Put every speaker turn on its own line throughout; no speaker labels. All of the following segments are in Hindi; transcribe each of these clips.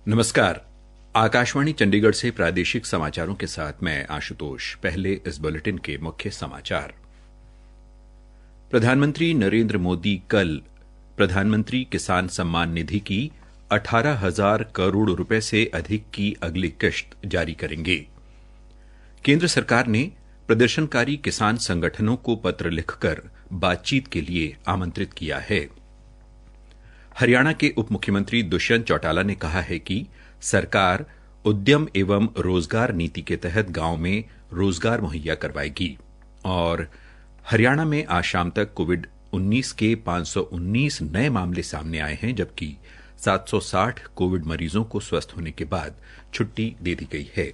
नमस्कार। आकाशवाणी चंडीगढ़ से प्रादेशिक समाचारों के साथ मैं आशुतोष। पहले इस बुलेटिन के मुख्य समाचार। प्रधानमंत्री नरेंद्र मोदी कल प्रधानमंत्री किसान सम्मान निधि की 18,000 करोड़ रुपए से अधिक की अगली किश्त जारी करेंगे। केंद्र सरकार ने प्रदर्शनकारी किसान संगठनों को पत्र लिखकर बातचीत के लिए आमंत्रित किया है। हरियाणा के उप मुख्यमंत्री दुष्यंत चौटाला ने कहा है कि सरकार उद्यम एवं रोजगार नीति के तहत गांव में रोजगार मुहैया करवाएगी और हरियाणा में आज शाम तक कोविड-19 के 519 नए मामले सामने आए हैं, जबकि 760 कोविड मरीजों को स्वस्थ होने के बाद छुट्टी दे दी गई है।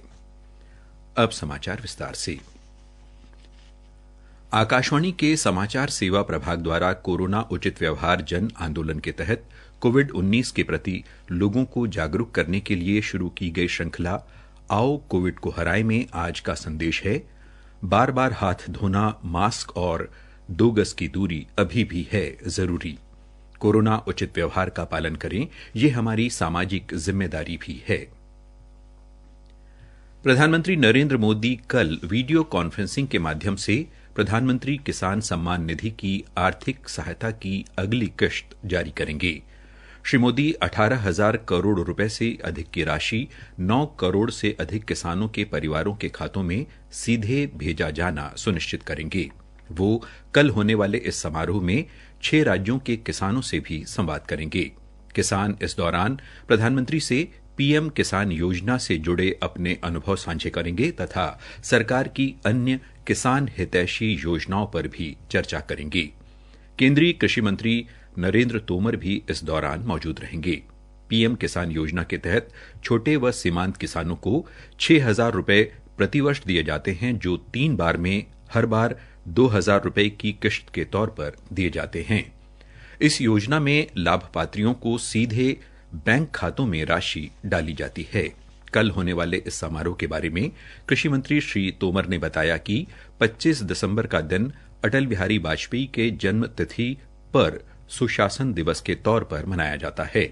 अब समाचार विस्तार से। आकाशवाणी के समाचार सेवा प्रभाग द्वारा कोरोना उचित व्यवहार जन आंदोलन के तहत कोविड-19 के प्रति लोगों को जागरूक करने के लिए शुरू की गई श्रृंखला आओ कोविड को हराएं में आज का संदेश है, बार बार हाथ धोना, मास्क और 2 गज की दूरी अभी भी है जरूरी। कोरोना उचित व्यवहार का पालन करें, ये हमारी सामाजिक जिम्मेदारी भी है। प्रधानमंत्री नरेंद्र मोदी कल वीडियो कॉन्फ्रेंसिंग के माध्यम से प्रधानमंत्री किसान सम्मान निधि की आर्थिक सहायता की अगली किश्त जारी करेंगे। श्री मोदी 18,000 करोड़ रुपए से अधिक की राशि 9 करोड़ से अधिक किसानों के परिवारों के खातों में सीधे भेजा जाना सुनिश्चित करेंगे। वो कल होने वाले इस समारोह में 6 राज्यों के किसानों से भी संवाद करेंगे। किसान इस दौरान प्रधानमंत्री से पीएम किसान योजना से जुड़े अपने अनुभव साझे करेंगे तथा सरकार की अन्य किसान हितैषी योजनाओं पर भी चर्चा करेंगे। केंद्रीय कृषि मंत्री नरेंद्र तोमर भी इस दौरान मौजूद रहेंगे। पीएम किसान योजना के तहत छोटे व सीमांत किसानों को 6,000 रुपए प्रतिवर्ष दिए जाते हैं, जो 3 बार में हर बार 2,000 रुपए की किश्त के तौर पर दिए जाते हैं। इस योजना में लाभपात्रियों को सीधे बैंक खातों में राशि डाली जाती है। कल होने वाले इस समारोह के बारे में कृषि मंत्री श्री तोमर ने बताया कि 25 दिसंबर का दिन अटल बिहारी वाजपेयी के जन्म तिथि पर सुशासन दिवस के तौर पर मनाया जाता है।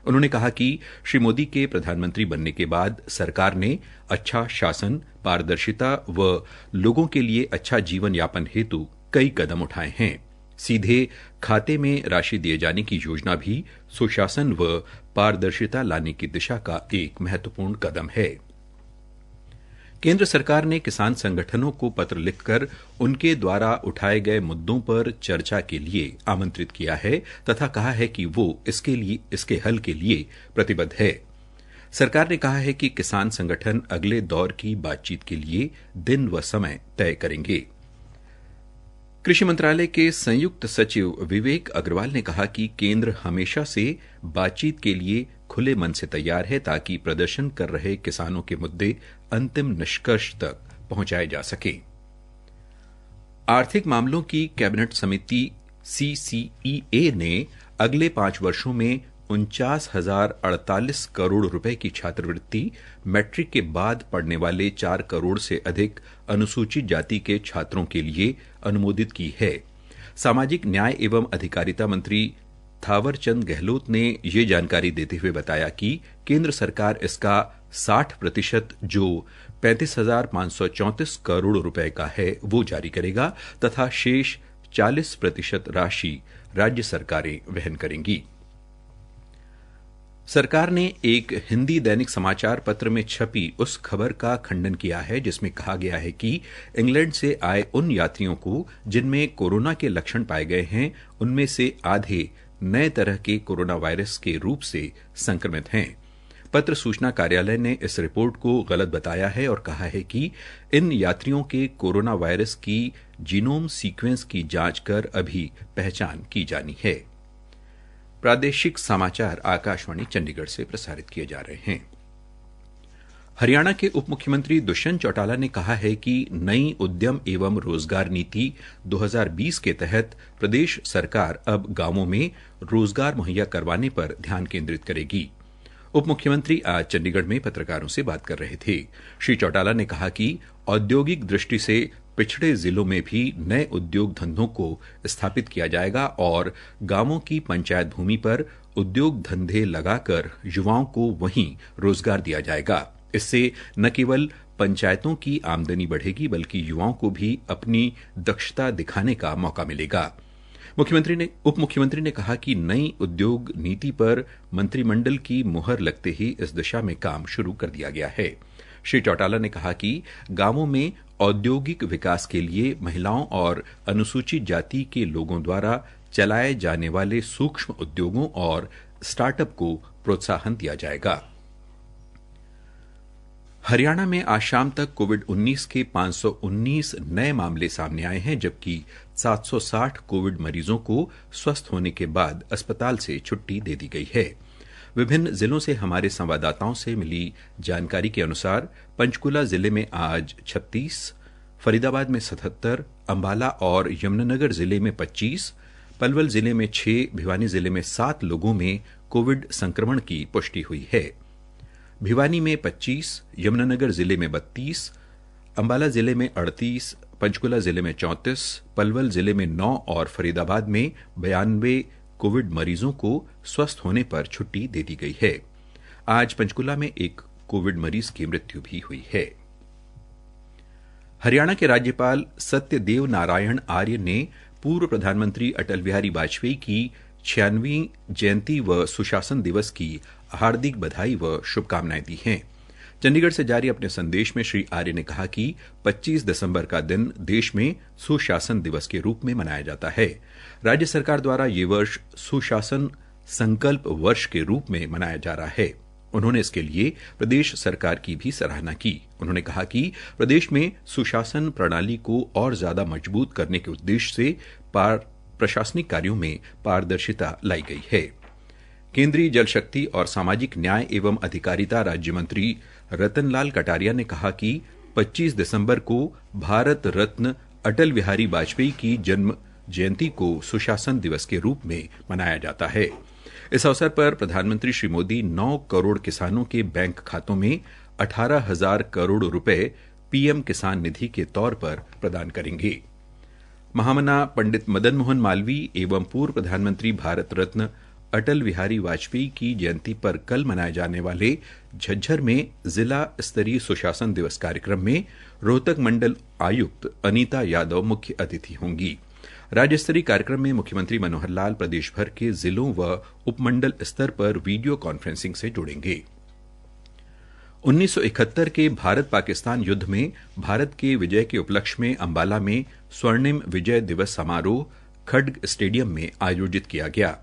उन्होंने कहा कि श्री मोदी के प्रधानमंत्री बनने के बाद सरकार ने अच्छा शासन, पारदर्शिता व लोगों के लिए अच्छा जीवन यापन हेतु कई कदम उठाए हैं। सीधे खाते में राशि दिए जाने की योजना भी सुशासन व पारदर्शिता लाने की दिशा का एक महत्वपूर्ण कदम है। केंद्र सरकार ने किसान संगठनों को पत्र लिखकर उनके द्वारा उठाए गए मुद्दों पर चर्चा के लिए आमंत्रित किया है तथा कहा है कि वो इसके हल के लिए प्रतिबद्ध है। सरकार ने कहा है कि किसान संगठन अगले दौर की बातचीत के लिए दिन व समय तय करेंगे। कृषि मंत्रालय के संयुक्त सचिव विवेक अग्रवाल ने कहा कि केंद्र हमेशा से बातचीत के लिए खुले मन से तैयार है ताकि प्रदर्शन कर रहे किसानों के मुद्दे अंतिम निष्कर्ष तक पहुंचाए जा सके। आर्थिक मामलों की कैबिनेट समिति CCEA ने अगले 5 वर्षों में 49,048 करोड़ रुपए की छात्रवृत्ति, मैट्रिक के बाद पढ़ने वाले 4 करोड़ से अधिक अनुसूचित जाति के छात्रों के लिए अनुमोदित की है। सामाजिक न्याय एवं अधिकारिता मंत्री थावर चंद गहलोत ने ये जानकारी देते हुए बताया कि केंद्र सरकार इसका 60% जो 35,534 करोड़ रुपए का है वो जारी करेगा तथा शेष 40% राशि राज्य सरकारें वहन करेंगी। सरकार ने एक हिंदी दैनिक समाचार पत्र में छपी उस खबर का खंडन किया है जिसमें कहा गया है कि इंग्लैंड से आए उन यात्रियों को जिनमें कोरोना के लक्षण पाए गए हैं, उनमें से आधे नए तरह के कोरोना वायरस के रूप से संक्रमित हैं। पत्र सूचना कार्यालय ने इस रिपोर्ट को गलत बताया है और कहा है कि इन यात्रियों के कोरोना वायरस की जीनोम सीक्वेंस की जांच कर अभी पहचान की जानी है। प्रादेशिक समाचार आकाशवाणी चंडीगढ़ से प्रसारित किए जा रहे हैं। हरियाणा के उप मुख्यमंत्री दुष्यंत चौटाला ने कहा है कि नई उद्यम एवं रोजगार नीति 2020 के तहत प्रदेश सरकार अब गांवों में रोजगार मुहैया करवाने पर ध्यान केंद्रित करेगी। उप मुख्यमंत्री आज चंडीगढ़ में पत्रकारों से बात कर रहे थे। श्री चौटाला ने कहा कि औद्योगिक दृष्टि से पिछड़े जिलों में भी नए उद्योग धंधों को स्थापित किया जाएगा और गांवों की पंचायत भूमि पर उद्योग धंधे लगाकर युवाओं को वहीं रोजगार दिया जाएगा। इससे न केवल पंचायतों की आमदनी बढ़ेगी बल्कि युवाओं को भी अपनी दक्षता दिखाने का मौका मिलेगा। उप मुख्यमंत्री ने कहा कि नई उद्योग नीति पर मंत्रिमंडल की मुहर लगते ही इस दिशा में काम शुरू कर दिया गया है। श्री चौटाला ने कहा कि गांवों में औद्योगिक विकास के लिए महिलाओं और अनुसूचित जाति के लोगों द्वारा चलाए जाने वाले सूक्ष्म उद्योगों और स्टार्टअप को प्रोत्साहन दिया जाएगा। हरियाणा में आज शाम तक कोविड-19 के 519 नए मामले सामने आए हैं, जबकि 760 कोविड मरीजों को स्वस्थ होने के बाद अस्पताल से छुट्टी दे दी गई है। विभिन्न जिलों से हमारे संवाददाताओं से मिली जानकारी के अनुसार पंचकूला जिले में आज 36, फरीदाबाद में 77, अंबाला और यमुनानगर जिले में 25, पलवल जिले में 6, भिवानी जिले में 7 लोगों में कोविड संक्रमण की पुष्टि हुई है। भिवानी में 25, यमुनानगर जिले में 32, अंबाला जिले में 38, पंचकूला जिले में 34, पलवल जिले में 9 और फरीदाबाद में 92 कोविड मरीजों को स्वस्थ होने पर छुट्टी दे दी गई है। आज पंचकूला में एक कोविड मरीज की मृत्यु भी हुई है। हरियाणा के राज्यपाल सत्यदेव नारायण आर्य ने पूर्व प्रधानमंत्री अटल बिहारी वाजपेयी की 96वीं जयंती व सुशासन दिवस की हार्दिक बधाई व शुभकामनाएं दी हैं। चंडीगढ़ से जारी अपने संदेश में श्री आर्य ने कहा कि 25 दिसंबर का दिन देश में सुशासन दिवस के रूप में मनाया जाता है। राज्य सरकार द्वारा ये वर्ष सुशासन संकल्प वर्ष के रूप में मनाया जा रहा है। उन्होंने इसके लिए प्रदेश सरकार की भी सराहना की। उन्होंने कहा कि प्रदेश में सुशासन प्रणाली को और ज्यादा मजबूत करने के उद्देश्य से प्रशासनिक कार्यों में पारदर्शिता लाई गई है। केंद्रीय जल शक्ति और सामाजिक न्याय एवं अधिकारिता राज्य मंत्री रतन लाल कटारिया ने कहा कि 25 दिसंबर को भारत रत्न अटल बिहारी वाजपेयी की जन्म जयंती को सुशासन दिवस के रूप में मनाया जाता है। इस अवसर पर प्रधानमंत्री श्री मोदी 9 करोड़ किसानों के बैंक खातों में 18,000 करोड़ रुपए पीएम किसान निधि के तौर पर प्रदान करेंगे। महामना पंडित मदन मोहन मालवीय एवं पूर्व प्रधानमंत्री भारत रत्न अटल बिहारी वाजपेयी की जयंती पर कल मनाए जाने वाले झज्जर में जिला स्तरीय सुशासन दिवस कार्यक्रम में रोहतक मंडल आयुक्त अनीता यादव मुख्य अतिथि होंगी। राज्य स्तरीय कार्यक्रम में मुख्यमंत्री मनोहर लाल प्रदेश भर के जिलों व उपमंडल स्तर पर वीडियो कॉन्फ्रेंसिंग से जुड़ेंगे। 1971 के भारत पाकिस्तान युद्ध में भारत के विजय के उपलक्ष्य में अंबाला में स्वर्णिम विजय दिवस समारोह खड्ग स्टेडियम में आयोजित किया गया।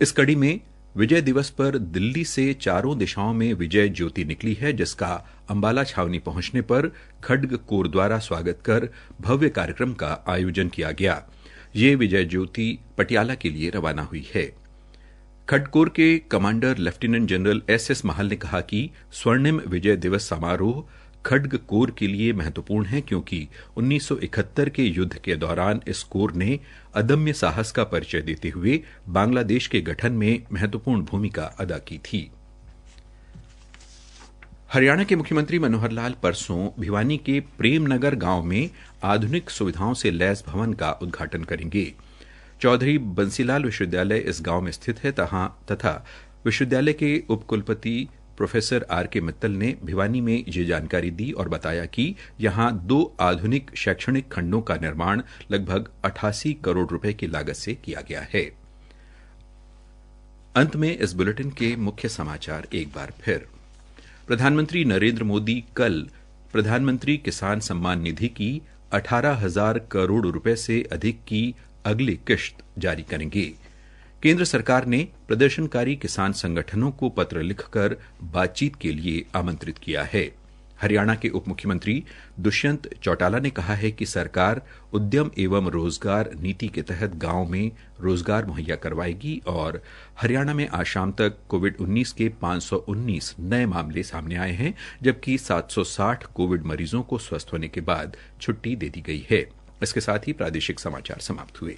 इस कड़ी में विजय दिवस पर दिल्ली से चारों दिशाओं में विजय ज्योति निकली है, जिसका अंबाला छावनी पहुंचने पर खड्ग कोर द्वारा स्वागत कर भव्य कार्यक्रम का आयोजन किया गया। ये विजय ज्योति पटियाला के लिए रवाना हुई है। खड्ग कोर के कमांडर लेफ्टिनेंट जनरल एस महल ने कहा कि स्वर्णिम विजय दिवस समारोह खड्ग कोर के लिए महत्वपूर्ण है, क्योंकि 1971 के युद्ध के दौरान इस कोर ने अदम्य साहस का परिचय देते हुए बांग्लादेश के गठन में महत्वपूर्ण भूमिका अदा की थी। हरियाणा के मुख्यमंत्री मनोहर लाल परसों भिवानी के प्रेमनगर गांव में आधुनिक सुविधाओं से लैस भवन का उद्घाटन करेंगे। चौधरी बंसीलाल विश्वविद्यालय इस गांव में स्थित है तथा विश्वविद्यालय के उपकुलपति प्रोफेसर आर के मित्तल ने भिवानी में ये जानकारी दी और बताया कि यहां 2 आधुनिक शैक्षणिक खंडों का निर्माण लगभग 88 करोड़ रुपए की लागत से किया गया है। अंत में इस बुलेटिन के मुख्य समाचार एक बार फिर। प्रधानमंत्री नरेंद्र मोदी कल प्रधानमंत्री किसान सम्मान निधि की 18,000 करोड़ रुपए से अधिक की अगली किश्त जारी करेंगे। केंद्र सरकार ने प्रदर्शनकारी किसान संगठनों को पत्र लिखकर बातचीत के लिए आमंत्रित किया है। हरियाणा के उप मुख्यमंत्री दुष्यंत चौटाला ने कहा है कि सरकार उद्यम एवं रोजगार नीति के तहत गांव में रोजगार मुहैया करवाएगी और हरियाणा में आज शाम तक कोविड-19 के 519 नए मामले सामने आए हैं, जबकि 760 कोविड मरीजों को स्वस्थ होने के बाद छुट्टी दे दी गई है। इसके साथ ही प्रादेशिक समाचार समाप्त हुए।